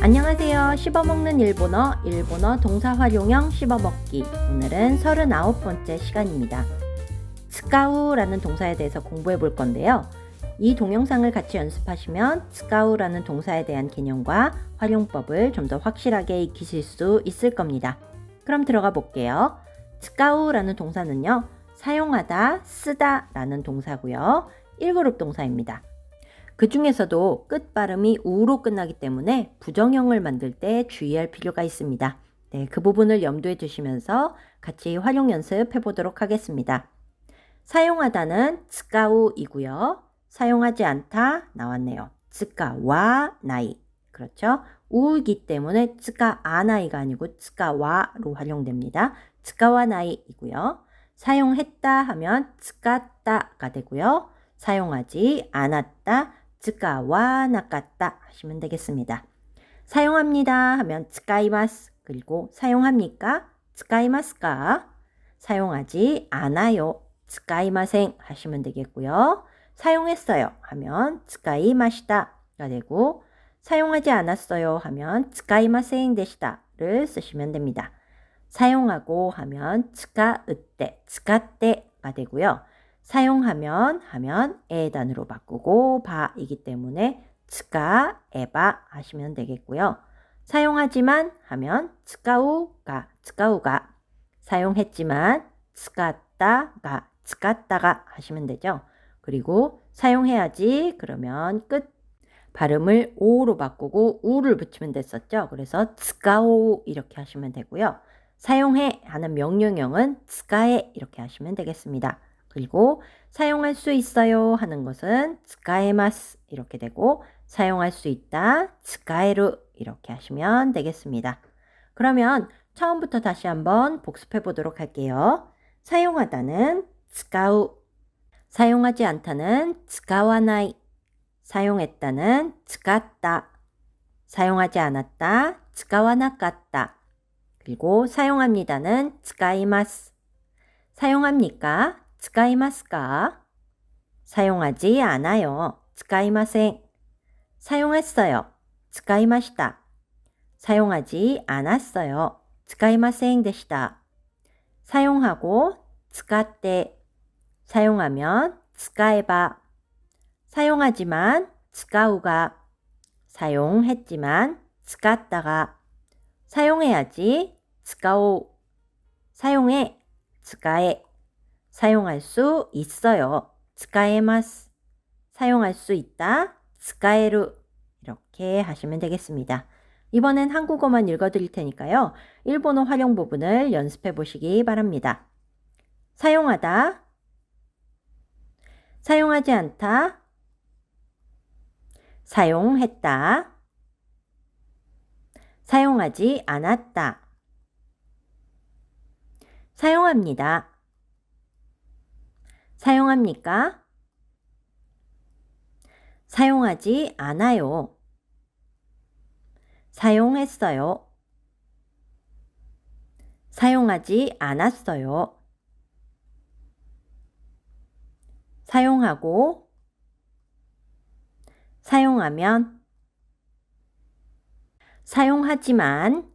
안녕하세요. 씹어먹는 일본어 동사 활용형 씹어먹기. 오늘은 39번째 시간입니다. 스카우라는 동사에 대해서 공부해 볼 건데요. 이 동영상을 같이 연습하시면 스카우라는 동사에 대한 개념과 활용법을 좀 더 확실하게 익히실 수 있을 겁니다. 그럼 들어가 볼게요. 스카우라는 동사는요, 사용하다, 쓰다 라는 동사고요. 1그룹 동사입니다. 그 중에서도 끝 발음이 우로 끝나기 때문에 부정형을 만들 때 주의할 필요가 있습니다. 네, 그 부분을 염두에 두시면서 같이 활용 연습해 보도록 하겠습니다. 사용하다는 스카우이고요. 사용하지 않다 나왔네요. 스카와 나이. 그렇죠? 우이기 때문에 스카아나이가 아니고 스카와로 활용됩니다. 스카와 나이이고요. 사용했다 하면 스카따가 되고요. 사용하지 않았다, 스카와 나갔다 하시면 되겠습니다. 사용합니다 하면 스카이마스, 그리고 사용합니까? 스카이마스까? 사용하지 않아요, 스카이마생 하시면 되겠고요. 사용했어요 하면 스카이마시다가 되고, 사용하지 않았어요 하면 스카이마생 데시다를 쓰시면 됩니다. 사용하고 하면 스카으떼, 스카떼가 되고요. 사용하면 에단으로 바꾸고 바이기 때문에 스카, 에바 하시면 되겠고요. 사용하지만 하면 스카우가, 사용했지만 스카따가 하시면 되죠. 그리고 사용해야지 그러면 끝 발음을 오로 바꾸고 우를 붙이면 됐었죠. 그래서 스카오 이렇게 하시면 되고요. 사용해 하는 명령형은 스카에 이렇게 하시면 되겠습니다. 그리고 사용할 수 있어요 하는 것은 스카에마스 이렇게 되고, 사용할 수 있다 스카에루 이렇게 하시면 되겠습니다. 그러면 처음부터 다시 한번 복습해 보도록 할게요. 사용하다는 스카우, 사용하지 않다는 스카와나이, 사용했다는 스카따, 사용하지 않았다 스카와나까따, 그리고 사용합니다는 스카이마스, 사용합니까? 스카이마스까? 사용하지 않아요. 스카이마생. 사용했어요. 스카이마시다. 사용하지 않았어요. 스카이마생 데시다. 사용하고 스카떼. 사용하면 스카에바. 사용하지만 스카우가. 사용했지만 스카따가. 사용해야지 스카오. 사용해 스카에. 사용할 수 있어요. 스카에마스. 사용할 수 있다. 스카에루. 이렇게 하시면 되겠습니다. 이번엔 한국어만 읽어드릴 테니까요. 일본어 활용 부분을 연습해 보시기 바랍니다. 사용하다, 사용하지 않다, 사용했다, 사용하지 않았다, 사용합니다, 사용합니까? 사용하지 않아요. 사용했어요. 사용하지 않았어요. 사용하고, 사용하면, 사용하지만,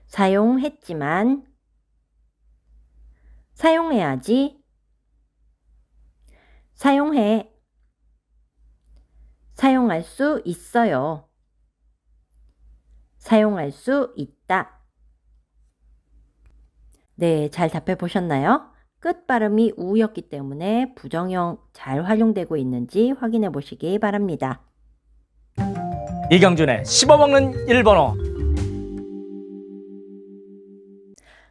사용했지만, 사용해야지, 사용해, 사용할 수 있어요. 사용할 수 있다. 네, 잘 답해 보셨나요? 끝 발음이 우였기 때문에 부정형 잘 활용되고 있는지 확인해 보시기 바랍니다. 이경준의 씹어먹는 일본어.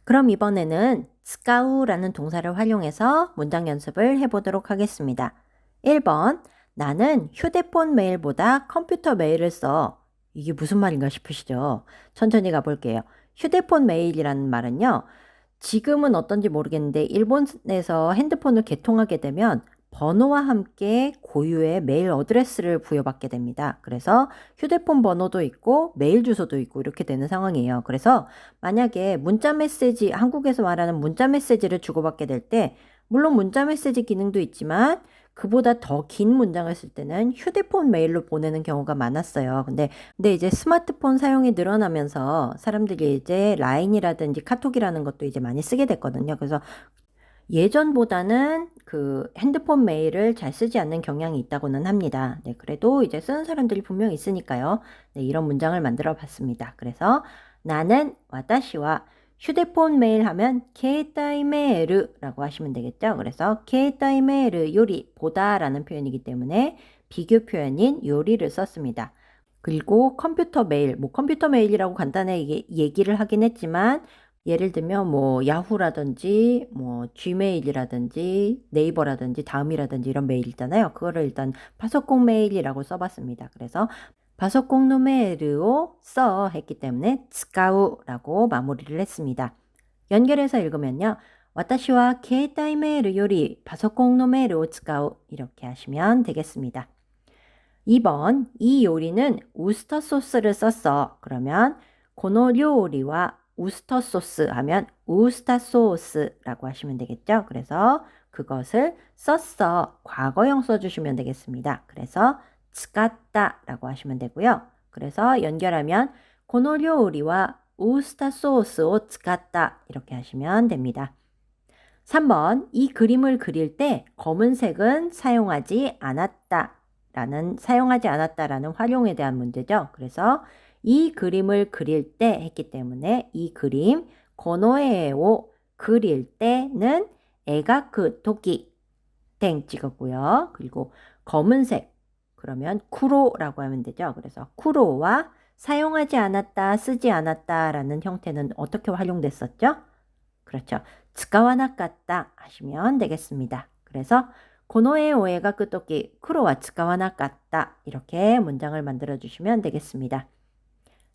그럼 이번에는 스카우라는 동사를 활용해서 문장 연습을 해보도록 하겠습니다. 1번, 나는 휴대폰 메일보다 컴퓨터 메일을 써. 이게 무슨 말인가 싶으시죠? 천천히 가볼게요. 휴대폰 메일이라는 말은요, 지금은 어떤지 모르겠는데 일본에서 핸드폰을 개통하게 되면 번호와 함께 고유의 메일 어드레스를 부여받게 됩니다. 그래서 휴대폰 번호도 있고 메일 주소도 있고 이렇게 되는 상황이에요. 그래서 만약에 문자 메시지, 한국에서 말하는 문자 메시지를 주고받게 될 때 물론 문자 메시지 기능도 있지만 그보다 더 긴 문장을 쓸 때는 휴대폰 메일로 보내는 경우가 많았어요. 근데 이제 스마트폰 사용이 늘어나면서 사람들이 이제 라인이라든지 카톡이라는 것도 이제 많이 쓰게 됐거든요. 그래서 예전보다는 그 핸드폰 메일을 잘 쓰지 않는 경향이 있다고는 합니다. 네, 그래도 이제 쓰는 사람들이 분명 있으니까요. 네, 이런 문장을 만들어 봤습니다. 그래서 나는 와타시와 휴대폰 메일 하면 케이타이 메일이라고 하시면 되겠죠. 그래서 케이타이 메일 요리 보다라는 표현이기 때문에 비교 표현인 요리를 썼습니다. 그리고 컴퓨터 메일, 컴퓨터 메일이라고 간단하게 얘기를 하긴 했지만 예를 들면 야후라든지 gmail이라든지 네이버라든지 다음이라든지 이런 메일 있잖아요. 그거를 일단 파소콩 메일이라고 써봤습니다. 그래서 파소콩 노 메일을 써 했기 때문에 쓰까우라고 마무리를 했습니다. 연결해서 읽으면요. 와타시와 케이타이 메일 요리 파소콩 노 메일을 쓰까우 이렇게 하시면 되겠습니다. 2번 이 요리는 우스터 소스를 썼어. 그러면 고노 요리와 우스터 소스 하면 우스타 소스라고 하시면 되겠죠. 그래서 그것을 썼어. 과거형 써주시면 되겠습니다. 그래서 쓰갔다라고 하시면 되고요. 그래서 연결하면 고노 요리와 우스타 소스を 쓰갔다 이렇게 하시면 됩니다. 3번 이 그림을 그릴 때 검은색은 사용하지 않았다라는 활용에 대한 문제죠. 그래서 이 그림을 그릴 때 했기 때문에 이 그림 고노에오 그릴 때는 에가크 토끼 땡 찍었고요. 그리고 검은색 그러면 쿠로라고 하면 되죠. 그래서 쿠로와 사용하지 않았다, 쓰지 않았다라는 형태는 어떻게 활용됐었죠? 그렇죠. 쓰까와나까다 하시면 되겠습니다. 그래서 고노의 오해가 끄토끼 쿠로와 쓰까와나까다 이렇게 문장을 만들어 주시면 되겠습니다.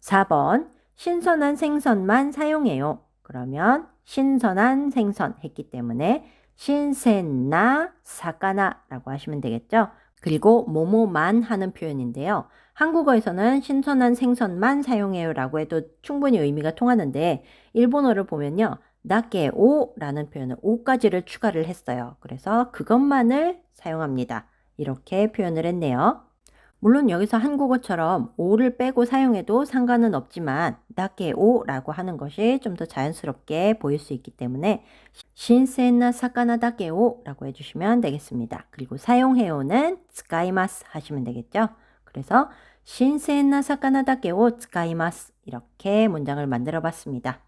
4번 신선한 생선만 사용해요. 그러면 신선한 생선 했기 때문에 신센나 사카나라고 하시면 되겠죠. 그리고 뭐뭐만 하는 표현인데요. 한국어에서는 신선한 생선만 사용해요 라고 해도 충분히 의미가 통하는데 일본어를 보면요. 나게오라는 표현을 오까지를 추가를 했어요. 그래서 그것만을 사용합니다. 이렇게 표현을 했네요. 물론 여기서 한국어처럼 오를 빼고 사용해도 상관은 없지만 나게오라고 하는 것이 좀 더 자연스럽게 보일 수 있기 때문에 신센나 사카나 다게오라고 해주시면 되겠습니다. 그리고 사용해요는 쓰까이마스 하시면 되겠죠. 그래서 신센나 사카나 다게오 쓰까이마스 이렇게 문장을 만들어 봤습니다.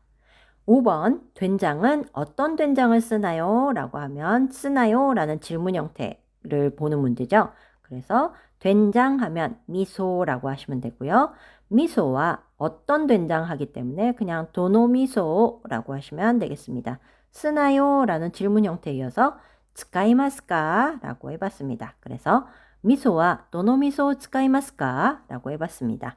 5번 된장은 어떤 된장을 쓰나요? 라고 하면 쓰나요? 라는 질문 형태를 보는 문제죠. 그래서 된장 하면 미소라고 하시면 되고요. 미소와 어떤 된장 하기 때문에 그냥 도노미소라고 하시면 되겠습니다. 쓰나요? 라는 질문 형태에 이어서 쓰까이마스까? 라고 해봤습니다. 그래서 미소와 도노미소 쓰까이마스까? 라고 해봤습니다.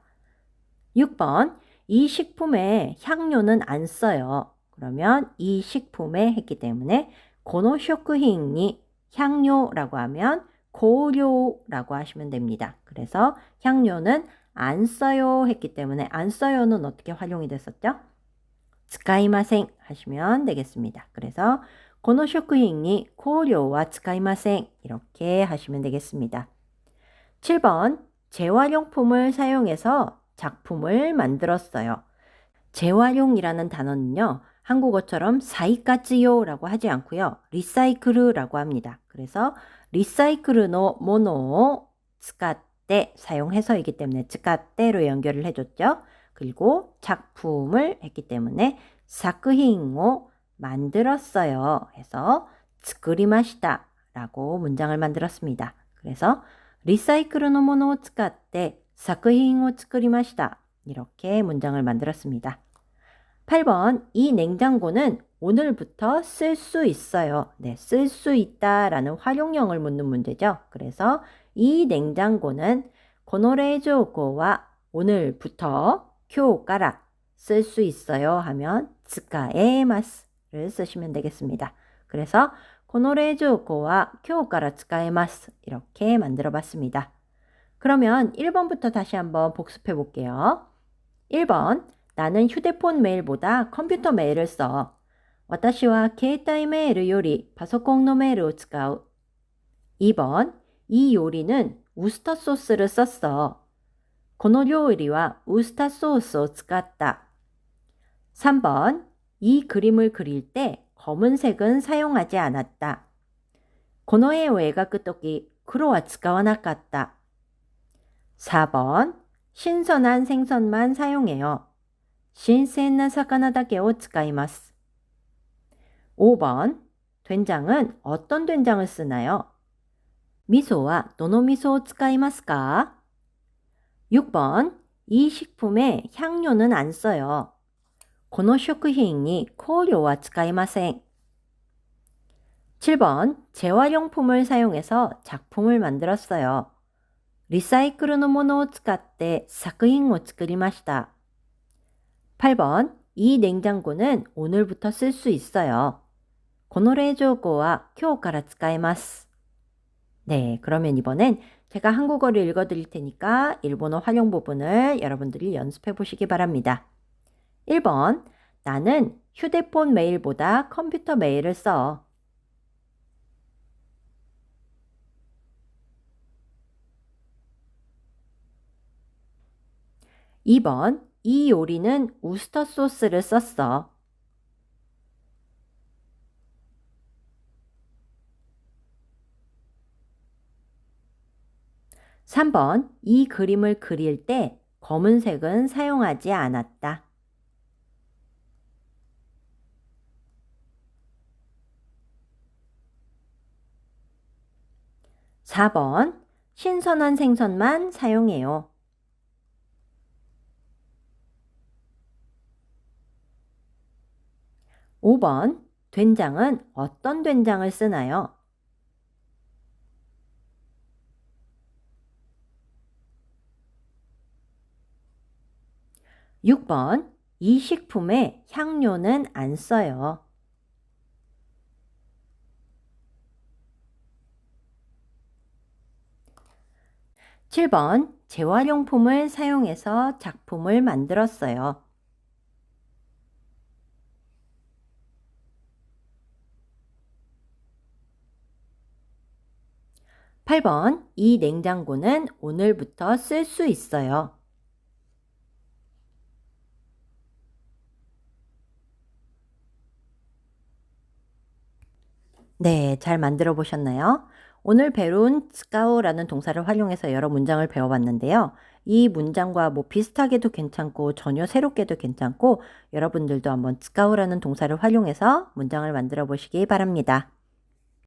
6번 이 식품에 향료는 안 써요. 그러면 이 식품에 했기 때문에 고노쇼크힌이 향료라고 하면 고료라고 하시면 됩니다. 그래서 향료는 안 써요 했기 때문에 안 써요는 어떻게 활용이 됐었죠? 쓰까이마생 하시면 되겠습니다. 그래서 고노쇼크힌이 고료와 쓰까이마생 이렇게 하시면 되겠습니다. 7번 재활용품을 사용해서 작품을 만들었어요. 재활용이라는 단어는요. 한국어처럼 사이까지요라고 하지 않고요. 리사이클이라고 합니다. 그래서 리사이클의 모노 쓰까떼 사용해서이기 때문에 쓰까떼로 연결을 해줬죠. 그리고 작품을 했기 때문에 사크힌을 만들었어요. 해서 쓰쿠리마시다 라고 문장을 만들었습니다. 그래서 리사이클의 모노를 쓰까떼 사크힌을 쓰쿠리마시다 이렇게 문장을 만들었습니다. 8번 이 냉장고는 오늘부터 쓸 수 있어요. 네, 쓸 수 있다라는 활용형을 묻는 문제죠. 그래서 이 냉장고는 고노레조고와 오늘부터 쿄까라 쓸 수 있어요 하면 쓰까에마스를 쓰시면 되겠습니다. 그래서 고노레조고와 쿄까라 쓰까에마스 이렇게 만들어 봤습니다. 그러면 1번부터 다시 한번 복습해 볼게요. 1번 나는 휴대폰 메일보다 컴퓨터 메일을 써. 私は携帯メールよりパソコンのメールを使う. 2번, 이 요리는 우스터 소스를 썼어. この料理はウスターソースを使った. 3번, 이 그림을 그릴 때 검은색은 사용하지 않았다. この絵を描くとき黒は使わなかった. 4번, 신선한 생선만 사용해요. 新鮮な魚だけを使います. 5번, 된장은 어떤 된장을 쓰나요? 미소와 どの味噌を使いますか? 6번, 이 식품에 향료는 안 써요. この食品に香料は使いません. 7번, 재활용품을 사용해서 작품을 만들었어요. リサイクルのものを使って作品を作りました. 8번, 이 냉장고는 오늘부터 쓸 수 있어요. この冷蔵庫は今日から使えます. 네, 그러면 이번엔 제가 한국어를 읽어드릴 테니까 일본어 활용 부분을 여러분들이 연습해 보시기 바랍니다. 1번, 나는 휴대폰 메일보다 컴퓨터 메일을 써. 2번, 이 요리는 우스터 소스를 썼어. 3번, 이 그림을 그릴 때 검은색은 사용하지 않았다. 4번, 신선한 생선만 사용해요. 5번, 된장은 어떤 된장을 쓰나요? 6번, 이 식품에 향료는 안 써요. 7번, 재활용품을 사용해서 작품을 만들었어요. 8번, 이 냉장고는 오늘부터 쓸 수 있어요. 네, 잘 만들어 보셨나요? 오늘 배운 스카우라는 동사를 활용해서 여러 문장을 배워봤는데요. 이 문장과 뭐 비슷하게도 괜찮고 전혀 새롭게도 괜찮고 여러분들도 한번 스카우라는 동사를 활용해서 문장을 만들어 보시기 바랍니다.